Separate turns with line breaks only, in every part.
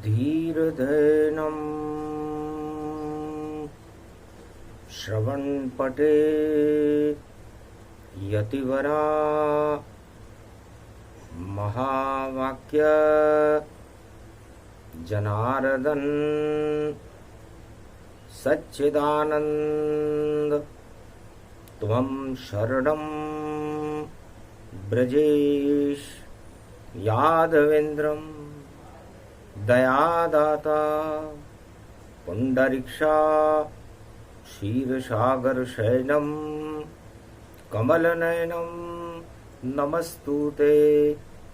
धीरधैनं श्रवणपटे यतिवरा महावाक्य जनार्दन सच्चिदानंद त्वं शरणं ब्रजेश यादवेन्द्रं दयादाता पुंडरीक्षा क्षीरसागर शयनं कमलनयनं नमस्तुते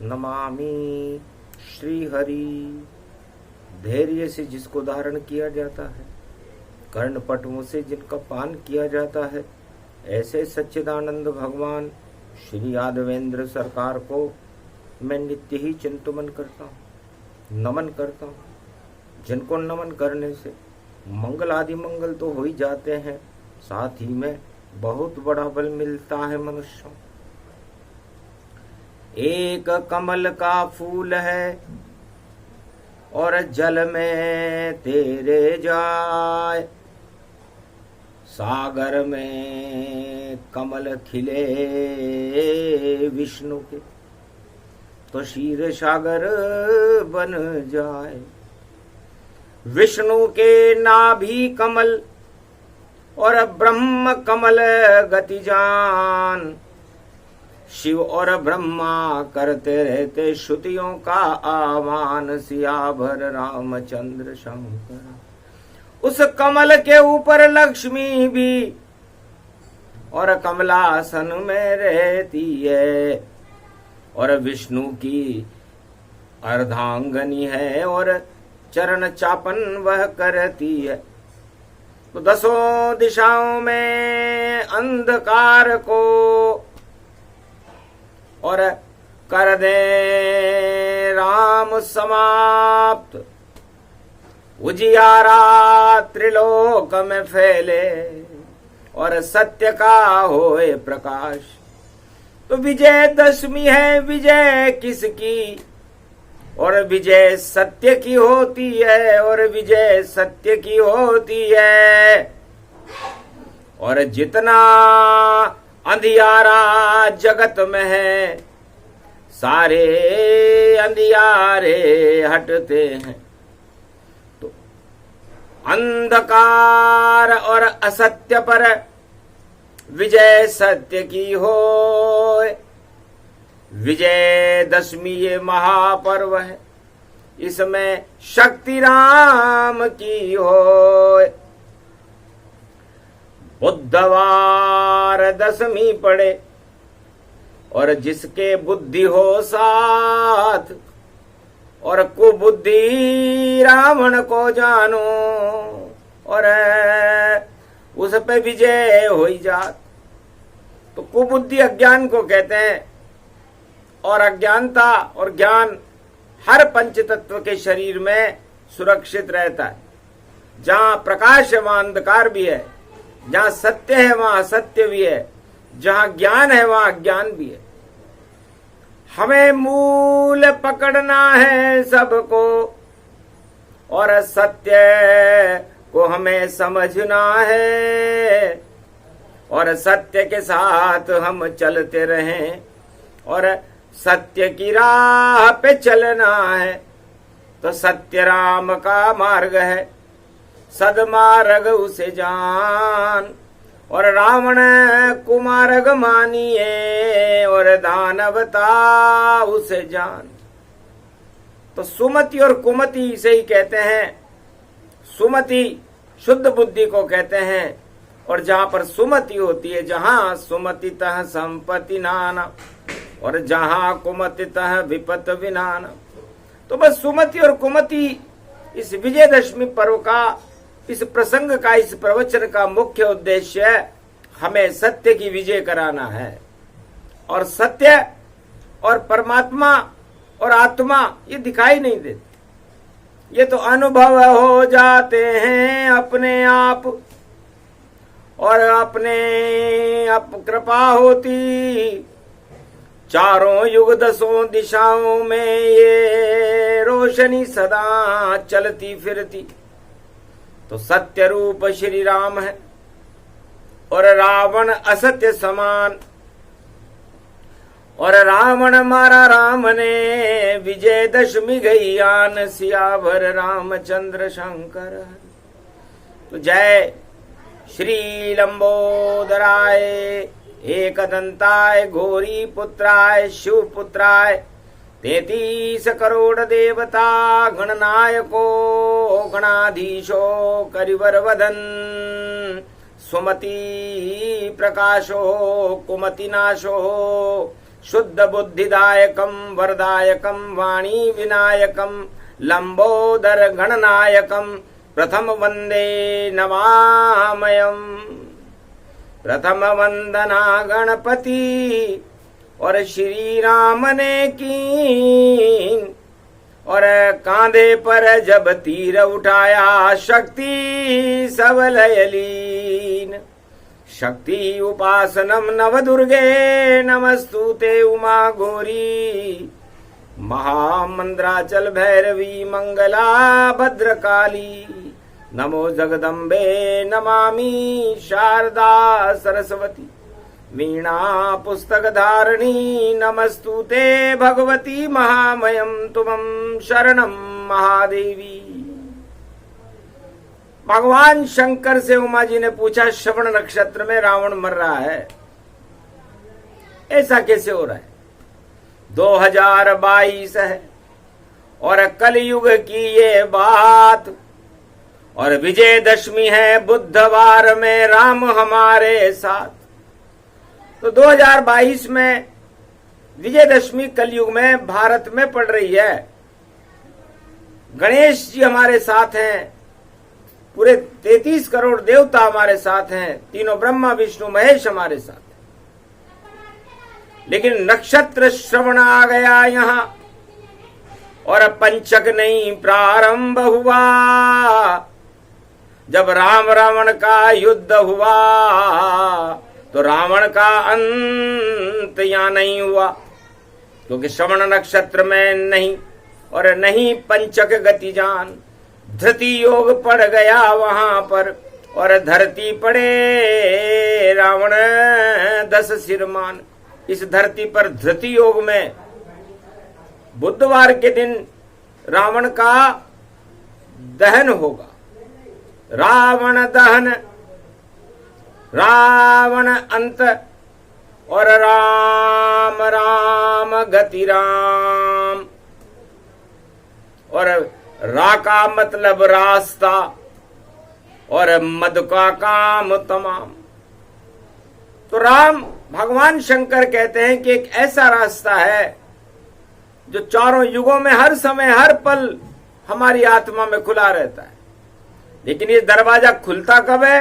नमामि श्रीहरि। धैर्य से जिसको धारण किया जाता है, कर्णपटुओं से जिनका पान किया जाता है, ऐसे सच्चिदानंद भगवान श्री यादवेंद्र सरकार को मैं नित्य ही चिंतन करता हूँ, नमन करता हूँ। जिनको नमन करने से मंगल आदि मंगल तो हो ही जाते हैं, साथ ही में बहुत बड़ा बल मिलता है मनुष्यों। एक कमल का फूल है और जल में तेरे जाए, सागर में कमल खिले विष्णु के तो क्षीर सागर बन जाए। विष्णु के नाभि कमल और ब्रह्म कमल गति जान, शिव और ब्रह्मा करते रहते श्रुतियों का आह्वान। सियावर रामचंद्र शंकर, उस कमल के ऊपर लक्ष्मी भी और कमलासन में रहती है, और विष्णु की अर्धांगनी है और चरण चापन वह करती है। तो दसों दिशाओं में अंधकार को और कर दे राम समाप्त, उजियारा त्रिलोक में फैले और सत्य का होए प्रकाश। तो विजय दशमी है विजय किसकी, और विजय सत्य की होती है, और विजय सत्य की होती है। और जितना अंधियारा जगत में है, सारे अंधियारे हटते हैं। तो अंधकार और असत्य पर विजय सत्य की हो। विजय दशमी ये महापर्व है, इसमें शक्ति राम की हो। बुधवार दशमी पड़े और जिसके बुद्धि हो साथ, और कुबुद्धि रावण को जानो, और उस पे विजय हो ही जात। तो कुबुद्धि अज्ञान को कहते हैं, और अज्ञानता और ज्ञान हर पंच तत्व के शरीर में सुरक्षित रहता है। जहां प्रकाश है वहां अंधकार भी है, जहां सत्य है वहां असत्य भी है, जहां ज्ञान है वहां अज्ञान भी है। हमें मूल पकड़ना है सबको, और सत्य को हमें समझना है, और सत्य के साथ हम चलते रहें, और सत्य की राह पे चलना है। तो सत्य राम का मार्ग है, सदमार्ग उसे जान, और रावण कुमार्ग मानिए, और दानवता उसे जान। तो सुमति और कुमति इसे ही कहते हैं। सुमति शुद्ध बुद्धि को कहते हैं, और जहां पर सुमति होती है, जहां सुमति तह संपत्ति नाना, और जहां कुमति तह विपत विनाना। तो बस सुमति और कुमति इस विजयदशमी पर्व का, इस प्रसंग का, इस प्रवचन का मुख्य उद्देश्य हमें सत्य की विजय कराना है। और सत्य और परमात्मा और आत्मा ये दिखाई नहीं देते, ये तो अनुभव हो जाते हैं अपने आप, और अपने आप कृपा होती। चारों युग दसों दिशाओं में ये रोशन रोशनी सदा चलती फिरती। तो सत्य रूप श्री राम है और रावण असत्य समान। और रावण मारा राम ने, विजयदशमी गई आन, सियावर रामचंद्र शंकर। तो जय श्री लंबोदराय एकदंताय घोरी पुत्राय शिवपुत्राय 33 करोड़ देवता गणनायको गणाधीशो करिवर वदन सुमति प्रकाशो कुमति नाशो शुद्ध बुद्धिदायकम वरदायकम वाणी विनायकम लंबोदर गणनायकम प्रथम वंदे नमामयम। प्रथम वंदना गणपति और श्री राम ने की, और कांधे पर जब तीर उठाया शक्ति सब लयलीन। शक्ति उपासनम नव दुर्गे नमस्तुते उमा गौरी। महामंद्राचल भैरवी मंगला भद्रकाली। नमो जगदम्बे नमामि शारदा सरस्वती। वीणा पुस्तक धारिणी नमस्तुते भगवती महामयम तुमं शरणं महादेवी। भगवान शंकर से उमा जी ने पूछा, श्रवण नक्षत्र में रावण मर रहा है, ऐसा कैसे हो रहा है? 2022 है और कलयुग की ये बात, और विजयदशमी है बुधवार में राम हमारे साथ। तो 2022 में विजयदशमी कलयुग में भारत में पड़ रही है। गणेश जी हमारे साथ हैं, पूरे 33 करोड़ देवता हमारे साथ हैं, तीनों ब्रह्मा विष्णु महेश हमारे साथ हैं। लेकिन नक्षत्र श्रवण आ गया यहां और पंचक नहीं प्रारंभ हुआ। जब राम रावण का युद्ध हुआ तो रावण का अंत यहां नहीं हुआ, क्योंकि श्रवण नक्षत्र में नहीं और नहीं पंचक गति जान। धृति योग पड़ गया वहां पर और धरती पड़े रावण 10 सिरमान। इस धरती पर धृति योग में बुधवार के दिन रावण का दहन होगा। रावण दहन, रावण अंत और राम राम गति राम। और रा का मतलब रास्ता और मद का काम तमाम। तो राम भगवान शंकर कहते हैं कि एक ऐसा रास्ता है जो चारों युगों में हर समय हर पल हमारी आत्मा में खुला रहता है। लेकिन ये दरवाजा खुलता कब है?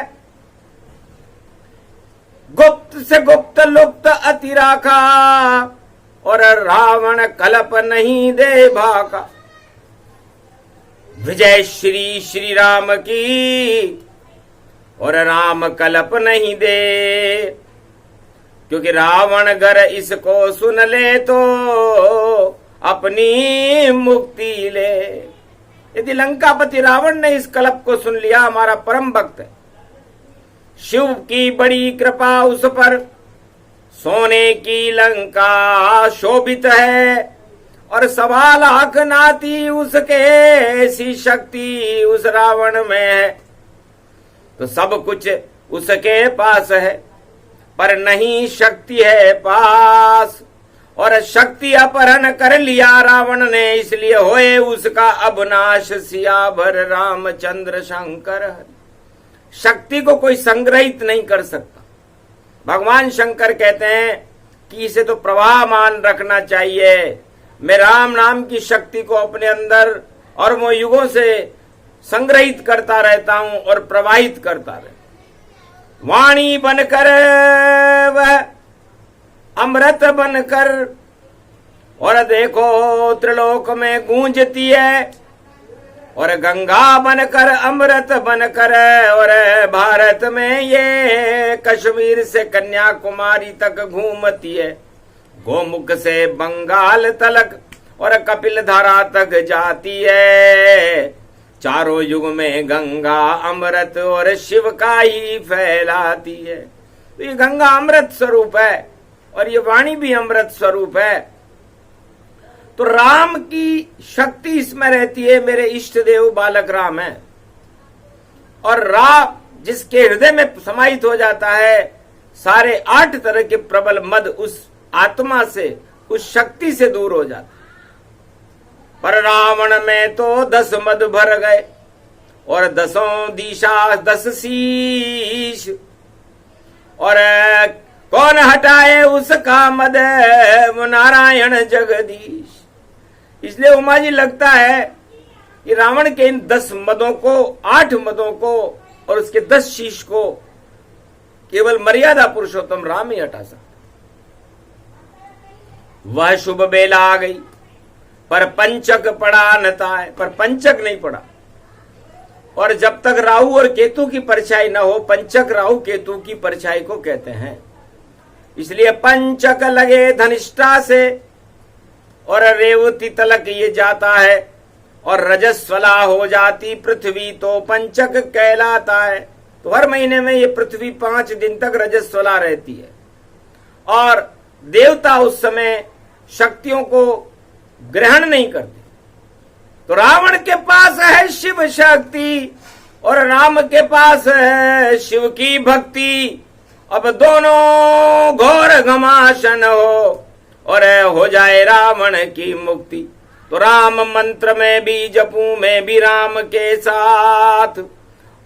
गुप्त से गुप्त लुप्त अति राखा और रावण कल्प नहीं दे भाका। विजय श्री श्री राम की और राम कल्प नहीं दे, क्योंकि रावण अगर इसको सुन ले तो अपनी मुक्ति ले। यदि लंकापति रावण ने इस कल्प को सुन लिया, हमारा परम भक्त है, शिव की बड़ी कृपा उस पर, सोने की लंका शोभित है और 1.25 लाख नाती उसके, ऐसी शक्ति उस रावण में है। तो सब कुछ उसके पास है पर नहीं शक्ति है पास, और शक्ति अपहरण कर लिया रावण ने, इसलिए होए उसका अब नाश। सियावर रामचंद्र शंकर। शक्ति को कोई संग्रहित नहीं कर सकता। भगवान शंकर कहते हैं कि इसे तो प्रवाहमान रखना चाहिए। मैं राम नाम की शक्ति को अपने अंदर और वो युगों से संग्रहित करता रहता हूं और प्रवाहित करता रहता। वाणी बनकर वह अमृत बनकर, और देखो त्रिलोक में गूंजती है, और गंगा बनकर अमृत बनकर, और भारत में ये कश्मीर से कन्याकुमारी तक घूमती है। गोमुख से बंगाल तलक और कपिल धारा तक जाती है। चारों युग में गंगा अमृत और शिव का ही फैलाती है। तो ये गंगा अमृत स्वरूप है और ये वाणी भी अमृत स्वरूप है। तो राम की शक्ति इसमें रहती है। मेरे इष्ट देव बालक राम है और राम जिसके हृदय में समाहित हो जाता है, सारे 8 तरह के प्रबल मद उस आत्मा से, उस शक्ति से दूर हो जाता। पर रावण में तो 10 मद भर गए और 10 दिशा 10 शीश, और कौन हटाए उसका मद, वो नारायण जगदीश। इसलिए उमा जी लगता है कि रावण के इन 10 मदों को, 8 मदों को और उसके 10 शीश को केवल मर्यादा पुरुषोत्तम राम ही हटा सकता। वह शुभ बेला आ गई पर पंचक पड़ा नताए, पर पंचक नहीं पड़ा। और जब तक राहु और केतु की परछाई न हो, पंचक राहु केतु की परछाई को कहते हैं। इसलिए पंचक लगे धनिष्ठा से और रेवती तलक ये जाता है और रजस्वला हो जाती पृथ्वी तो पंचक कहलाता है। तो हर महीने में ये पृथ्वी 5 दिन तक रजस्वला रहती है और देवता उस समय शक्तियों को ग्रहण नहीं करते। तो रावण के पास है शिव शक्ति और राम के पास है शिव की भक्ति। अब दोनों घोर घमासन हो और हो जाए रावण की मुक्ति। तो राम मंत्र में भी जपूं में भी राम के साथ,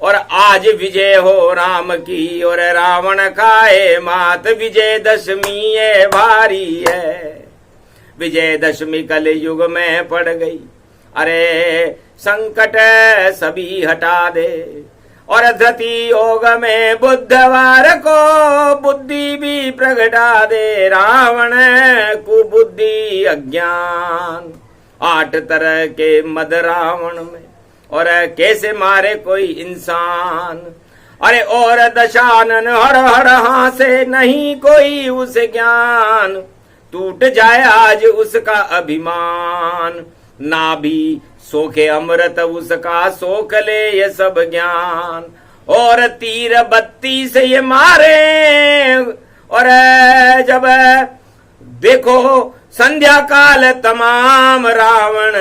और आज विजय हो राम की और रावण खाए मात। विजयदशमी ये भारी है, विजयदशमी कल युग में पड़ गई। अरे संकट सभी हटा दे और धृति योग में बुधवार को बुद्धि भी प्रगटा दे। रावण कुबुद्धि अज्ञान 8 तरह के मद रावण में, और कैसे मारे कोई इंसान। अरे और दशानन हर हर हासे नहीं कोई उसे ज्ञान। टूट जाए आज उसका अभिमान, ना भी सोखे अमृत उसका सोख ले ये सब ज्ञान। और तीर 32 ये मारे और जब देखो संध्या काल तमाम रावण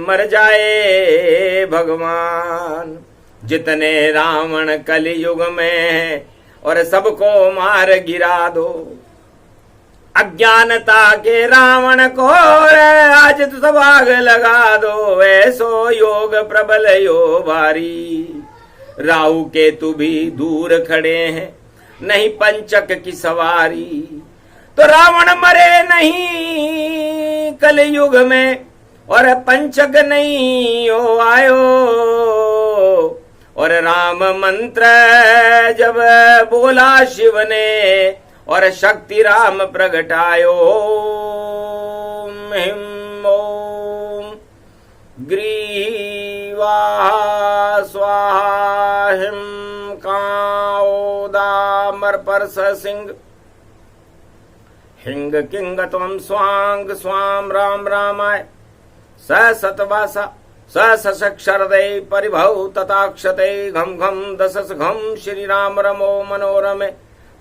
मर जाए भगवान। जितने रावण कलयुग में है और सबको मार गिरा दो। अज्ञानता के रावण को आज तो सब आग लगा दो। ऐसो योग प्रबल यो भारी, राहु केतु भी दूर खड़े हैं नहीं पंचक की सवारी। तो रावण मरे नहीं कलयुग में और पंचक नहीं हो आयो। और राम मंत्र जब बोला शिव ने और शक्ति राम प्रगटायो। ओम हिम ओम ग्रीवा स्वाहा हिम काओदामर परस सिंह हिंग किंग त्वं स्वांग स्वाम राम रामाय स सतवासा स सशक्षरदे परिभव तथाक्षते घम घम दशस घम श्री राम रमो मनोरमे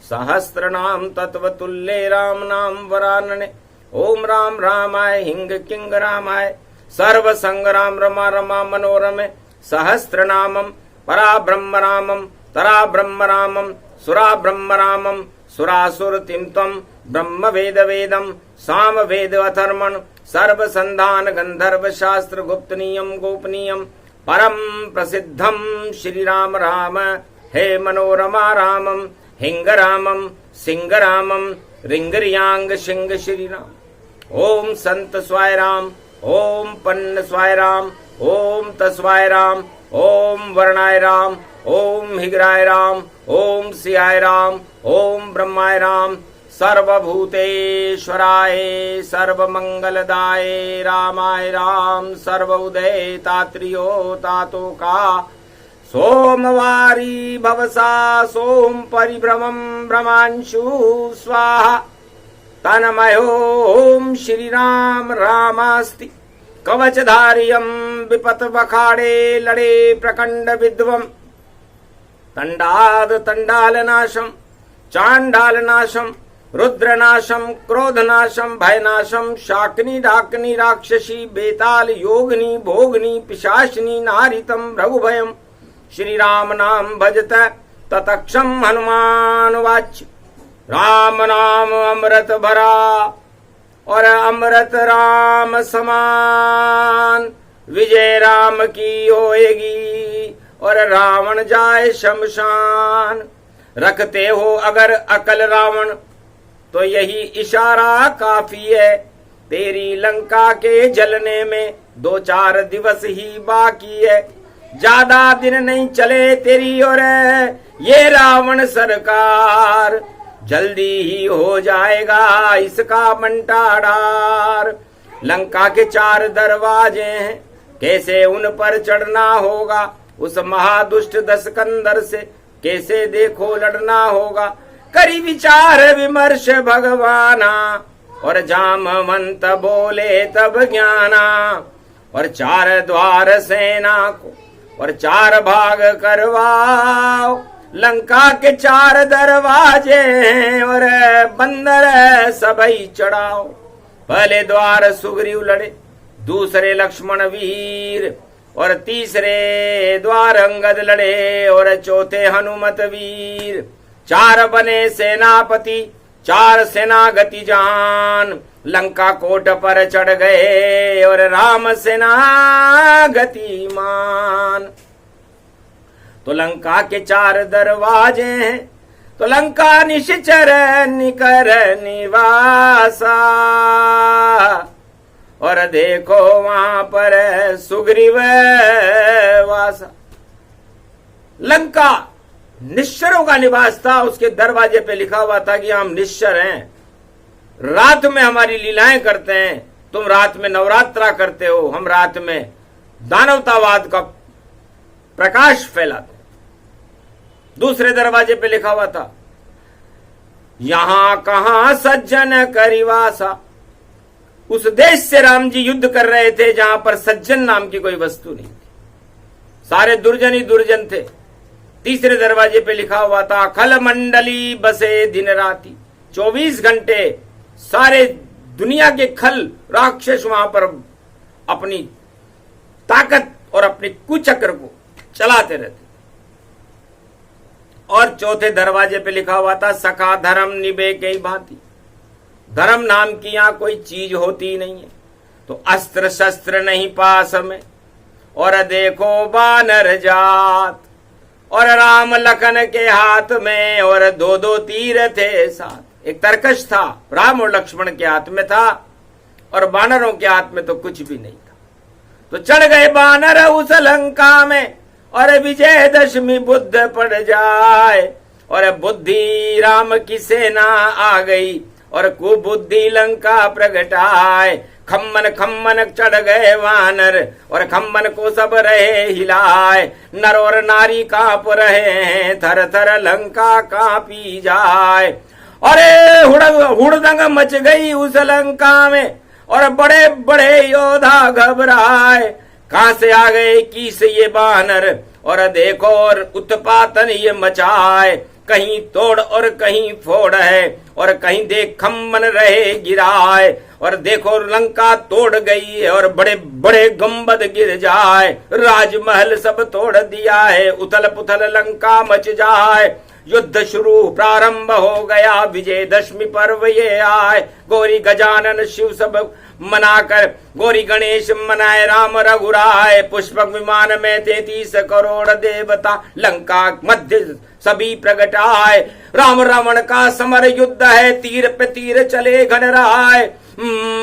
सहस्त्र नाम तत्वतुल्ये राम नाम वरानने। ओम राम रामाय हिंग किंग रामाय सर्व संग राम रमा रमा मनोरमे सहस्त्र नामम परा ब्रह्म रामम तरा ब्रह्म रामम सुरा ब्रह्म रामम सुरासुर तिम तम ब्रह्म वेद वेदम साम वेद अथर्मण सर्व संधान गंधर्व शास्त्र गुप्त नियम गोपनीयम परम प्रसिद्धम श्री राम राम। हे मनोरमा रामम हिंग रामम सिंह रामम रिंगरियांग सिंह श्री राम। ओम संत स्वाय राम, ओम पन्न स्वाय राम, ओम तस्वाय राम, ओम वर्णाय राम, ओम हिगराय राम, ओम सियाय राम, ओम ब्रह्माय राम। सर्वभूतेश्वराय सर्वमंगलदाय रामाय राम। सर्वोदय तात्रियो तातो का सोमवारी भवसा सोम परिभ्रमं भ्रमांशु स्वाहा। तन्मयो श्री राम रामास्ति कवचधारियम विपत बखाड़े लड़े प्रकंड विद्वम तंडाद तंडालनाशम चांडालनाशम रुद्रनाशम क्रोधनाशम भयनाशम शाकिनी डाकिनी राक्षसी बेताल योगिनी भोगनी पिशाचिनी नारितम रघुभयम श्री राम नाम भजत ततक्षम हनुमान वाच्य राम नाम अमृत भरा और अमृत राम समान विजय राम की होएगी और रावण जाए शमशान। रखते हो अगर अकल रावण तो यही इशारा काफी है, तेरी लंका के जलने में 2-4 दिवस ही बाकी है, ज्यादा दिन नहीं चले तेरी और ये रावण सरकार, जल्दी ही हो जाएगा इसका बंटाढार। लंका के 4 दरवाजे हैं, कैसे उन पर चढ़ना होगा, उस महादुष्ट दशकंदर से कैसे देखो लड़ना होगा। करी विचार विमर्श भगवाना और जामवंत बोले तब ज्ञाना, और 4 द्वार सेना को और 4 भाग करवाओ। लंका के 4 दरवाजे और बंदर सबई चढ़ाओ। पहले द्वार सुग्रीव लड़े, दूसरे लक्ष्मण वीर और तीसरे द्वार अंगद लड़े और चौथे हनुमत वीर। 4 बने सेनापति, 4 सेनागति जान, लंका कोट पर चढ़ गए और राम सेना गतिमान। तो लंका के 4 दरवाजे हैं, तो लंका निश्चर निकर निवासा, और देखो वहां पर सुग्रीव वासा। लंका निश्चरों का निवास था, उसके दरवाजे पे लिखा हुआ था कि हम निश्चर हैं, रात में हमारी लीलाएं करते हैं, तुम रात में नवरात्रा करते हो, हम रात में दानवतावाद का प्रकाश फैलाते। दूसरे दरवाजे पे लिखा हुआ था यहां कहां सज्जन करिवासा। उस देश से राम जी युद्ध कर रहे थे जहां पर सज्जन नाम की कोई वस्तु नहीं थी, सारे दुर्जन ही दुर्जन थे। तीसरे दरवाजे पे लिखा हुआ था खल मंडली बसे दिन राती, 24 घंटे सारे दुनिया के खल राक्षस वहां पर अपनी ताकत और अपने कुचक्र को चलाते रहते। और चौथे दरवाजे पे लिखा हुआ था सखा धर्म निभे कई भांति। धर्म नाम की यहां कोई चीज होती नहीं है, तो अस्त्र शस्त्र नहीं पास में, और देखो बानर जात, और राम लखन के हाथ में और 2-2 तीर थे साथ। एक तरकश था, राम और लक्ष्मण के हाथ में था और बानरों के हाथ में तो कुछ भी नहीं था। तो चढ़ गए बानर उस लंका में, और विजयदशमी बुद्ध पड़ जाए, और बुद्धि राम की सेना आ गई और कुबुद्धि लंका प्रगटाए। खम्मन खम्मन चढ़ गए वानर और खम्मन को सब रहे हिलाए, नर और नारी कांप रहे हैं, थर थर लंका कांपी जाए। अरे हुड़दंग मच गई उस लंका में और बड़े बड़े योद्धा घबराए। कहां से आ गए किस ये बानर, और देखो और उत्पातन ये मचाए, कहीं तोड़ और कहीं फोड़ है, और कहीं देख खम्मन रहे गिराए, और देखो लंका तोड़ गई है और बड़े बड़े गंबद गिर जाए, राजमहल सब तोड़ दिया है, उथल पुथल लंका मच जाए। युद्ध शुरू प्रारंभ हो गया, विजयदशमी पर्व ये आए, गौरी गजानन शिव सब मनाकर, गौरी गणेश मनाए राम रघुराय। पुष्पक विमान में 33 करोड़ देवता, लंका मध्य सभी प्रगटाए। राम रावण का समर युद्ध है, तीर पे तीर चले घन रहाय।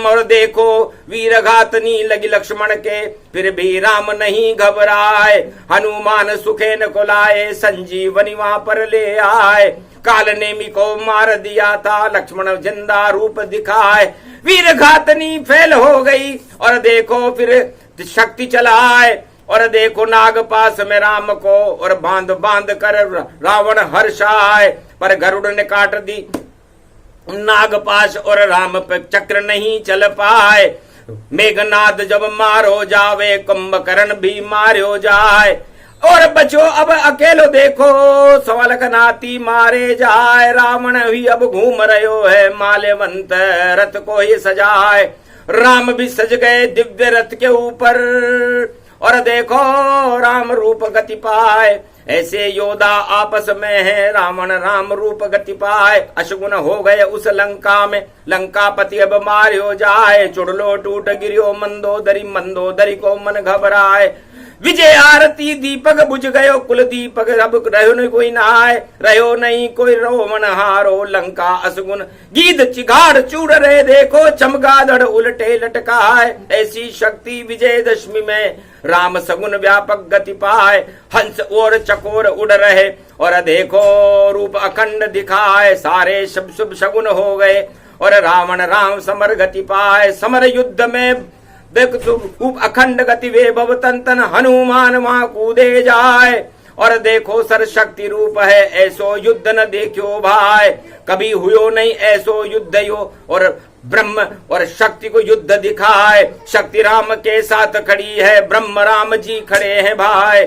और देखो वीर घातनी लगी लक्ष्मण के, फिर भी राम नहीं घबराए। हनुमान सुखेन को लाए, संजीवनी वहां पर ले आए। काल नेमी को मार दिया था, लक्ष्मण जिंदा रूप दिखाए। वीर घातनी फेल हो गई, और देखो फिर शक्ति चलाए, और देखो नाग पास में राम को, और बांध बांध कर रावण हर्षाए। पर गरुड़ ने काट दी नागपाश और राम पे चक्र नहीं चल पाए। मेघनाद जब मारो जावे, कुंभकर्ण भी मारो जाए। और बचो अब अकेलो देखो, सवलक नाती मारे जाए। रावण भी अब घूम रहो है, माल्यवंत रथ को ही सजाए। राम भी सज गए दिव्य रथ के ऊपर, और देखो राम रूप गति पाए। ऐसे योद्धा आपस में है, रावण राम रूप गति पाए। अशगुन हो गए उस लंका में, लंकापति अब मार्यो जाए। चुड़लो टूट गिरियो मंदोदरी, मंदोदरी को मन घबराए। विजय आरती दीपक बुझ गयो, कुल दीपक अब रहो नहीं कोई नहाय। रहो नहीं कोई रोमन हारो, लंका असगुन गीत चिगाड़ चूड़ रहे। देखो चमगादड़ उलटे लटकाए। ऐसी शक्ति विजयदशमी में राम सगुन व्यापक गति पाए। हंस और चकोर उड़ रहे, और देखो रूप अखंड दिखाए। सारे शुभ शुभ शगुन हो गए, और रावण राम समर गति पाए। समर युद्ध में देख रूप अखंड गति वे भव तन तन, हनुमान वहां कूदे जाए। और देखो सर शक्ति रूप है, ऐसो युद्ध न देखियो भाई। कभी हुयो नहीं ऐसो युद्ध यो, और ब्रह्म और शक्ति को युद्ध दिखाए। शक्ति राम के साथ खड़ी है, ब्रह्म राम जी खड़े हैं भाई।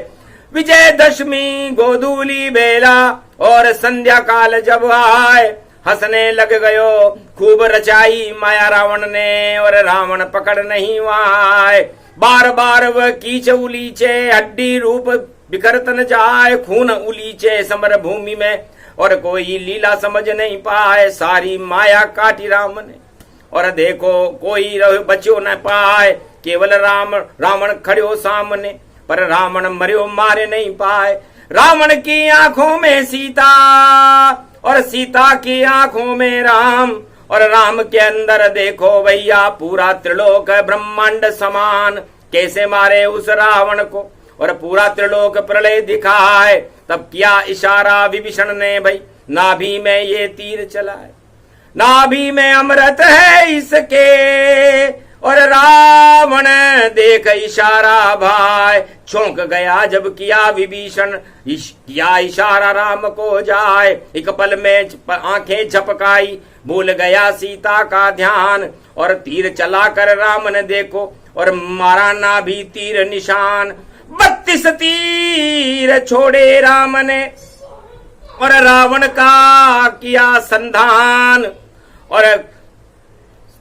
विजयदशमी गोधूली बेला, और संध्या काल जब आए। हंसने लग गयो खूब रचाई माया रावण ने, और रावण पकड़ नहीं आए। बार बार वह कीच उलीचे, हड्डी रूप बिखरत न जाए। खून उलीचे समर भूमि में, और कोई लीला समझ नहीं पाए। सारी माया काटी राम ने, और देखो कोई बच्चो न पाए। केवल रावण खड़ो सामने, पर रावण मरियो मारे नहीं पाए। रावण की आंखों में सीता, और सीता की आंखों में राम, और राम के अंदर देखो भैया पूरा त्रिलोक ब्रह्मांड समान। कैसे मारे उस रावण को, और पूरा त्रिलोक प्रलय दिखाए। तब किया इशारा विभीषण ने, भाई नाभि में ये तीर चलाए। नाभि में अमृत है इसके, और रावण देख इशारा भाई। चौंक गया जब किया विभीषण, किया इशारा राम को जाए। एक पल में आंखें झपकाई, भूल गया सीता का ध्यान। और तीर चला कर राम ने देखो, और मारा ना भी तीर निशान। 32 तीर छोड़े राम ने, और रावण का किया संधान। और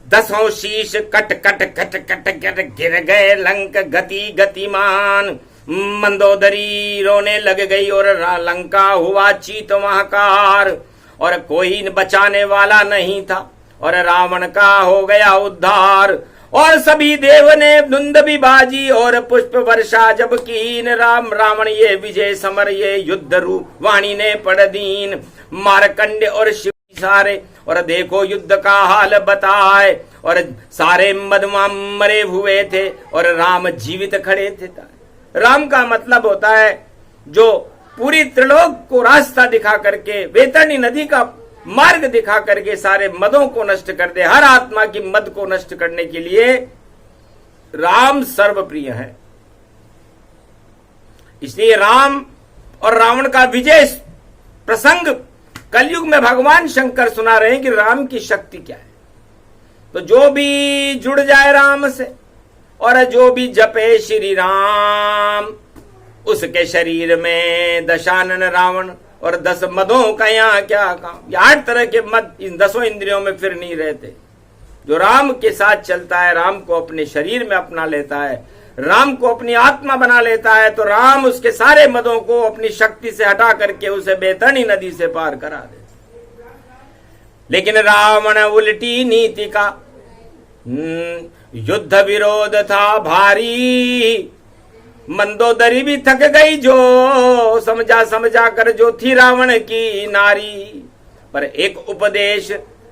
10 शीश cut cut cut cut cut गिर गए लंक गति गतिमान। मंदोदरी रोने लग गई, और लंका हुआ चीत महाकार। और कोई बचाने वाला नहीं था, और रावण का हो गया उद्धार। और सभी देव ने धुंध भी बाजी, और पुष्प वर्षा जब कीन। रावण ये विजय समर ये युद्ध रूप वाणी ने पढ़ दीन। मारकंड और शिव सारे, और देखो युद्ध का हाल बताए। और सारे मदमा मरे हुए थे, और राम जीवित खड़े थे। राम का मतलब होता है जो पूरी त्रिलोक को रास्ता दिखा करके, वैतरणी नदी का मार्ग दिखा करके सारे मदों को नष्ट कर दे। हर आत्मा की मद को नष्ट करने के लिए राम सर्वप्रिय है। इसलिए राम और रावण का विजय प्रसंग कलयुग में भगवान शंकर सुना रहे हैं कि राम की शक्ति क्या है। तो जो भी जुड़ जाए राम से, और जो भी जपे श्री राम, उसके शरीर में दशानन रावण और 10 मदों का यहाँ क्या काम। 8 तरह के मद इन 10 इंद्रियों में फिर नहीं रहते। जो राम के साथ चलता है, राम को अपने शरीर में अपना लेता है, राम को अपनी आत्मा बना लेता है, तो राम उसके सारे मदों को अपनी शक्ति से हटा करके उसे बैतरणी नदी से पार करा दे। लेकिन रावण उल्टी नीति का, युद्ध विरोध था भारी। मंदोदरी भी थक गई जो समझा कर जो थी रावण की नारी। पर एक उपदेश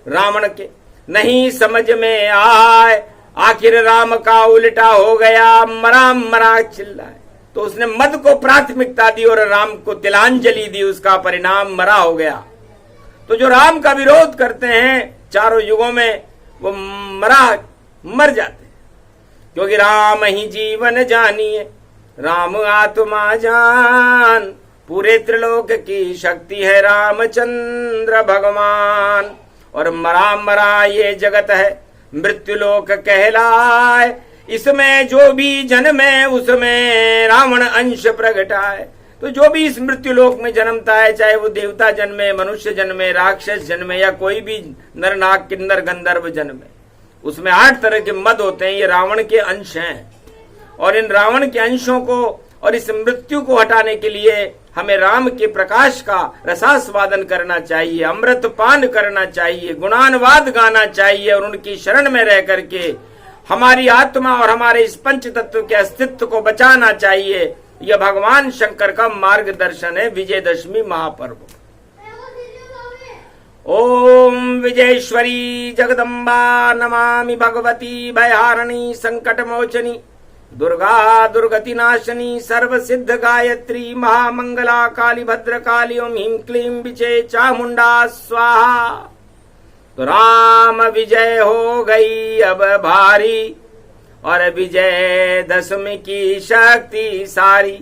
रावण के नहीं समझ में आए। आखिर राम का उल्टा हो गया, मरा मरा चिल्लाए। तो उसने मद को प्राथमिकता दी और राम को तिलांजलि दी, उसका परिणाम मरा हो गया। तो जो राम का विरोध करते हैं चारों युगों में, वो मर जाते हैं। क्योंकि राम ही जीवन जानिए, राम आत्मा जान। पूरे त्रिलोक की शक्ति है रामचंद्र भगवान। और मरा मरा ये जगत है मृत्युलोक कहलाए। इसमें जो भी जन्मे उसमें रावण अंश प्रगटाए। तो जो भी इस मृत्युलोक में जन्मता है, चाहे वो देवता जन्मे, मनुष्य जन्मे, राक्षस जन्मे या कोई भी नर नाग किन्नर गंधर्व जन्मे, उसमें 8 तरह के मद होते हैं। ये रावण के अंश हैं और इन रावण के अंशों को और इस मृत्यु को हटाने के लिए हमें राम के प्रकाश का रसास्वादन करना चाहिए, अमृत पान करना चाहिए, गुणानुवाद गाना चाहिए और उनकी शरण में रह करके हमारी आत्मा और हमारे इस पंच तत्व के अस्तित्व को बचाना चाहिए। यह भगवान शंकर का मार्गदर्शन है विजयदशमी महापर्व। ओम विजयेश्वरी जगदम्बा नमामि भगवती भयहारिणी संकट मोचनी दुर्गा दुर्गति नाशनी सर्व सिद्ध गायत्री महामंगला काली भद्र काली ओम ह्रीं क्लीं विजय चामुंडा स्वाहा। तो राम विजय हो गई अब भारी और विजय दशमी की शक्ति सारी।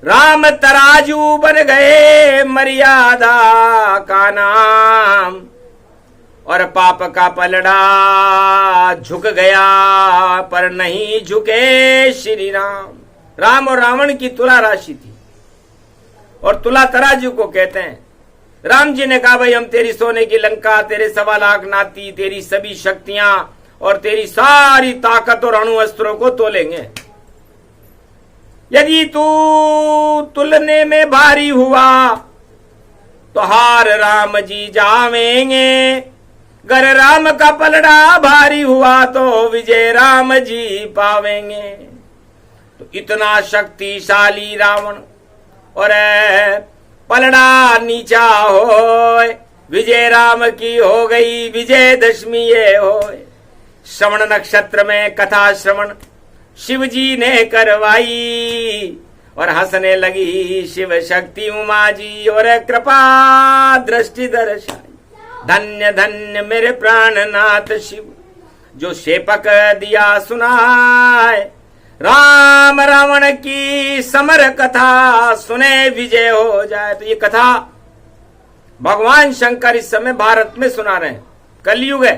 राम तराजू बन गए मर्यादा का नाम और पाप का पलड़ा झुक गया पर नहीं झुके श्री राम। राम और रावण की तुला राशि थी और तुला तराजू को कहते हैं। राम जी ने कहा भाई हम तेरी सोने की लंका, तेरे 1.25 लाख नाती, तेरी सभी शक्तियां और तेरी सारी ताकत और अणु अस्त्रों को तोलेंगे। यदि तू तुलने में भारी हुआ तो हार राम जी जावेंगे, गर राम का पलड़ा भारी हुआ तो विजय राम जी पावेंगे। तो इतना शक्तिशाली रावण और पलड़ा नीचा होए, विजय राम की हो गई विजय दशमी ये होए। श्रवण नक्षत्र में कथा श्रवण शिव जी ने करवाई और हंसने लगी शिव शक्ति उमा जी और कृपा दृष्टि दर्शाई। धन्य धन्य मेरे प्राणनाथ शिव जो शेपक दिया सुनाए। राम रावण की समर कथा सुने विजय हो जाए। तो ये कथा भगवान शंकर इस समय भारत में सुना रहे हैं। कलयुग है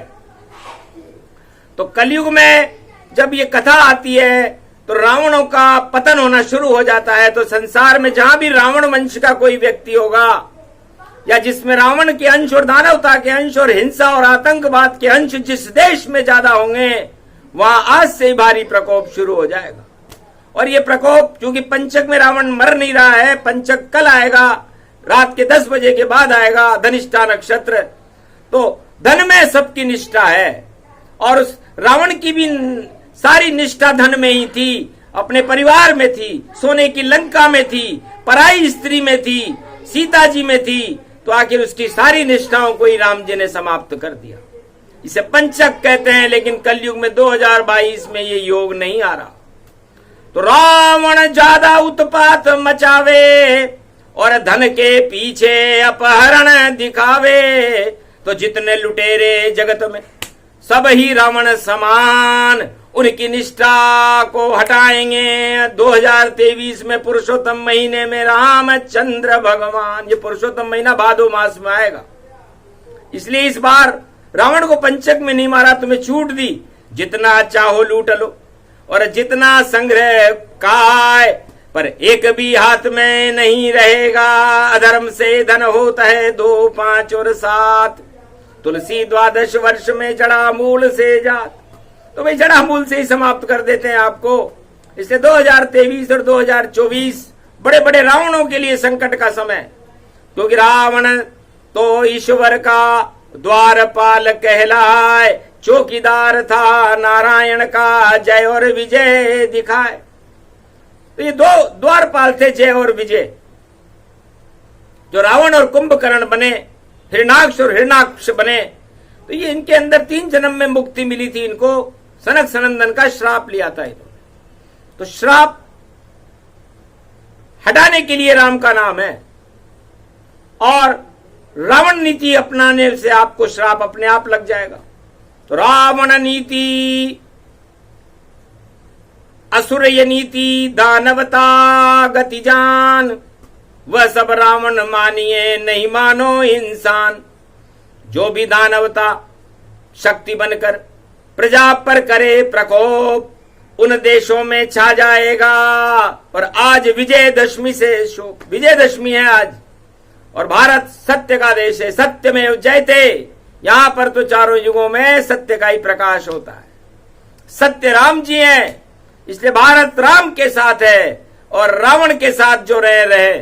तो कलयुग में जब ये कथा आती है तो रावणों का पतन होना शुरू हो जाता है। तो संसार में जहां भी रावण वंश का कोई व्यक्ति होगा या जिसमें रावण के अंश और दानवता के अंश और हिंसा और आतंकवाद के अंश जिस देश में ज्यादा होंगे वहां आज से ही भारी प्रकोप शुरू हो जाएगा। और ये प्रकोप क्योंकि पंचक में रावण मर नहीं रहा है, पंचक कल आएगा, रात के 10 बजे के बाद आएगा, धनिष्ठा नक्षत्र। तो धन में सबकी निष्ठा है और उस रावण की भी सारी निष्ठा धन में ही थी, अपने परिवार में थी, सोने की लंका में थी, पराई स्त्री में थी, सीता जी में थी। तो आखिर उसकी सारी निष्ठाओं को ही राम जी ने समाप्त कर दिया। इसे पंचक कहते हैं, लेकिन कलयुग में 2022 में ये योग नहीं आ रहा। तो रावण ज्यादा उत्पात मचावे और धन के पीछे अपहरण दिखावे। तो जितने लुटेरे जगत में सब ही रावण समान, उनकी निष्ठा को हटाएंगे। 2023 में पुरुषोत्तम महीने में रामचंद्र भगवान, ये पुरुषोत्तम महीना भादो मास में आएगा, इसलिए इस बार रावण को पंचक में नहीं मारा, तुम्हें छूट दी, जितना चाहो लूट लो और जितना संग्रह काय, पर एक भी हाथ में नहीं रहेगा। अधर्म से धन होता है 2, 5 और 7। तुलसी 12 वर्ष में जड़ा मूल से जात। तो भाई जड़ा मूल से ही समाप्त कर देते हैं आपको। इसलिए 2023 और 2024 बड़े बड़े रावणों के लिए संकट का समय, क्योंकि रावण तो ईश्वर का द्वारपाल कहलाए, चौकीदार था नारायण का, जय और विजय दिखाए। तो ये 2 द्वारपाल थे, जय और विजय। जो रावण और कुंभकर्ण बने, हिरणाक्ष और हिरणाक्ष बने, तो ये इनके अंदर 3 जन्म में मुक्ति मिली थी। इनको सनक सनंदन का श्राप लिया था। तो श्राप हटाने के लिए राम का नाम है और रावण नीति अपनाने से आपको श्राप अपने आप लग जाएगा। तो रावण नीति, असुर नीति, दानवता गति जान, वह सब रावण मानिए नहीं मानो इंसान। जो भी दानवता शक्ति बनकर प्रजा पर करे प्रकोप, उन देशों में छा जाएगा। और आज विजयदशमी से शोक, विजयदशमी है आज, और भारत सत्य का देश है, सत्य में जयते। यहां पर तो चारों युगों में सत्य का ही प्रकाश होता है। सत्य राम जी हैं, इसलिए भारत राम के साथ है, और रावण के साथ जो रहे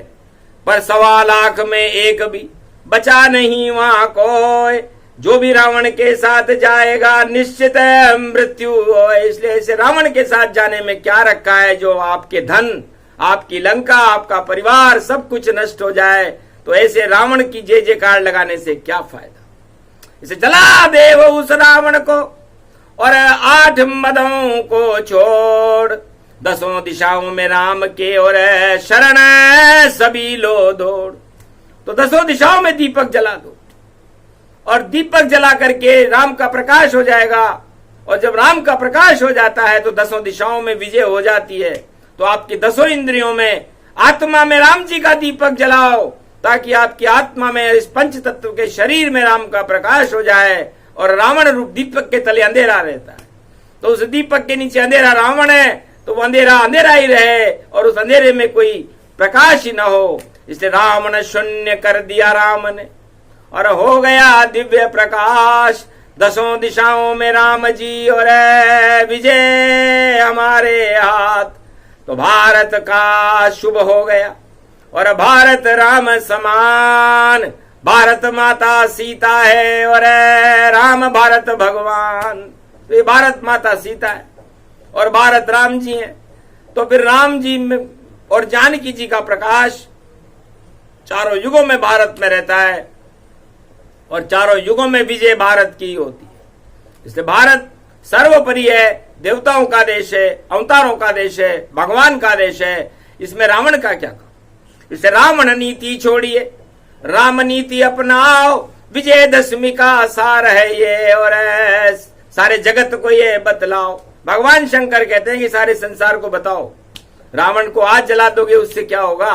पर 1.25 लाख में एक भी बचा नहीं वहां कोई। जो भी रावण के साथ जाएगा निश्चित है मृत्यु। इसलिए ऐसे रावण के साथ जाने में क्या रखा है, जो आपके धन, आपकी लंका, आपका परिवार सब कुछ नष्ट हो जाए, तो ऐसे रावण की जय जयकार लगाने से क्या फायदा। इसे जला दे वो उस रावण को, और 8 मदों को छोड़, 10 दिशाओं में राम के और शरण सभी लो दौड़। तो 10 दिशाओं में दीपक जला दो, और दीपक जला करके राम का प्रकाश हो जाएगा। और जब राम का प्रकाश हो जाता है तो 10 दिशाओं में विजय हो जाती है। तो आपकी 10 इंद्रियों में, आत्मा में राम जी का दीपक जलाओ, ताकि आपकी आत्मा में, इस पंच तत्व के शरीर में राम का प्रकाश हो जाए। और रावण रूप दीपक के तले अंधेरा रहता है, तो उस दीपक के नीचे अंधेरा रावण है, तो वो अंधेरा अंधेरा ही रहे, और उस अंधेरे में कोई प्रकाश ही न हो। इसलिए रावण शून्य कर दिया राम ने, और हो गया दिव्य प्रकाश। 10 दिशाओं में राम जी, और विजय हमारे हाथ। तो भारत का शुभ हो गया, और भारत राम समान। भारत माता सीता है, और राम भारत भगवान। तो ये भारत माता सीता है और भारत राम जी हैं। तो फिर राम जी में और जानकी जी का प्रकाश चारों युगों में भारत में रहता है, और चारों युगों में विजय भारत की होती है। इसलिए भारत सर्वोपरि है, देवताओं का देश है, अवतारों का देश है, भगवान का देश है। इसमें रावण का क्या काम। इसलिए रावण नीति छोड़िए, राम नीति अपनाओ। विजयदशमी का सार है ये, और सारे जगत को ये बतलाओ। भगवान शंकर कहते हैं कि सारे संसार को बताओ। रावण को आज जला दोगे उससे क्या होगा,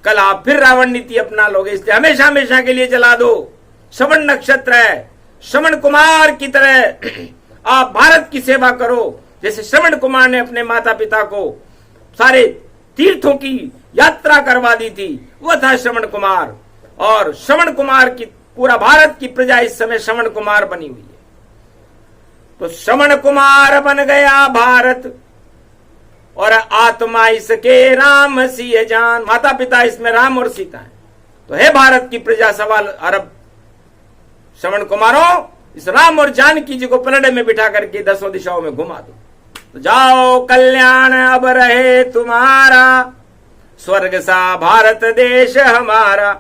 कल आप फिर रावण नीति अपना लोगे। इसलिए हमेशा हमेशा के लिए जला दो। श्रवण नक्षत्र है, श्रवण कुमार की तरह आप भारत की सेवा करो। जैसे श्रवण कुमार ने अपने माता पिता को सारे तीर्थों की यात्रा करवा दी थी, वह था श्रवण कुमार। और श्रवण कुमार की पूरा भारत की प्रजा इस समय श्रवण कुमार बनी हुई है। तो श्रवण कुमार बन गया भारत, और आत्मा इसके राम सिय जान। माता पिता इसमें राम और सीता है। तो है भारत की प्रजा 1.25 अरब श्रवण कुमारों, इस राम और जानकी जी को पलड़े में बिठा करके 10 दिशाओं में घुमा दो। तो जाओ कल्याण अब रहे तुम्हारा, स्वर्ग सा भारत देश हमारा।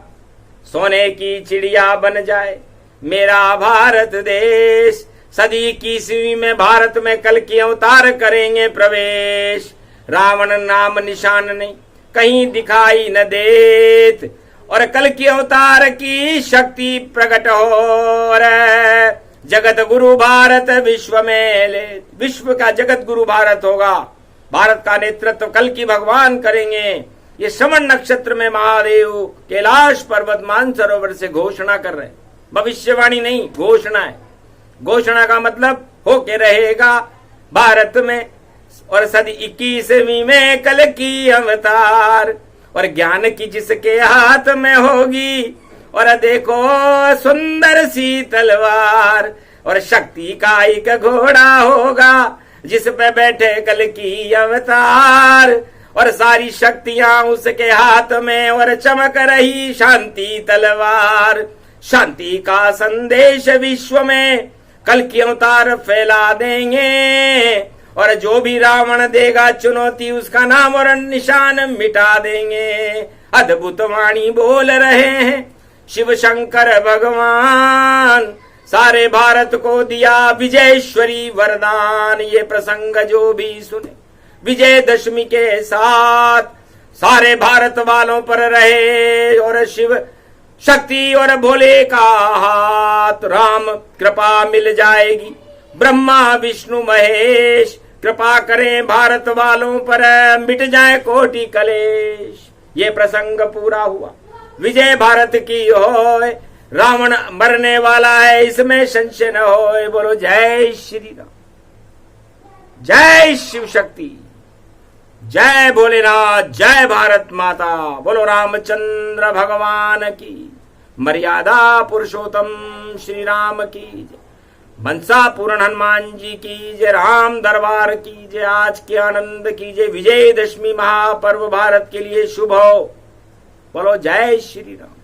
सोने की चिड़िया बन जाए मेरा भारत देश। सदी की ईस्वी में भारत में कल की अवतार करेंगे प्रवेश। रावण नाम निशान नहीं कहीं दिखाई न देत, और कल की अवतार की शक्ति प्रकट हो। जगत गुरु भारत विश्व में ले, विश्व का जगत गुरु भारत होगा। भारत का नेतृत्व कल की भगवान करेंगे। ये श्रवण नक्षत्र में महादेव कैलाश पर्वत मानसरोवर से घोषणा कर रहे हैं। भविष्यवाणी नहीं, घोषणा है। घोषणा का मतलब होके रहेगा भारत में, और सदी 21वीं में कल की अवतार। और ज्ञान की जिसके हाथ में होगी, और देखो सुंदर सी तलवार। और शक्ति का एक घोड़ा होगा जिस पे बैठे कल की अवतार। और सारी शक्तियां उसके हाथ में, और चमक रही शांति तलवार। शांति का संदेश विश्व में कल की अवतार फैला देंगे। और जो भी रावण देगा चुनौती, उसका नाम और निशान मिटा देंगे। अद्भुत वाणी बोल रहे हैं शिव शंकर भगवान। सारे भारत को दिया विजयेश्वरी वरदान। ये प्रसंग जो भी सुने विजयदशमी के साथ सारे भारत वालों पर रहे, और शिव शक्ति और भोले का हाथ। राम कृपा मिल जाएगी, ब्रह्मा विष्णु महेश कृपा करें भारत वालों पर, मिट जाए कोटि कलेश। ये प्रसंग पूरा हुआ। विजय भारत की होए, रावण मरने वाला है, इसमें संशय न हो। बोलो जय श्री राम, जय शिव शक्ति, जय भोलेनाथ, जय भारत माता। बोलो रामचंद्र भगवान की, मर्यादा पुरुषोत्तम श्री राम की जय, मनसा पूर्ण हनुमान जी की जय, राम दरबार की जय। आज के आनंद की जय। विजयदशमी महापर्व भारत के लिए शुभ हो। बोलो जय श्री राम।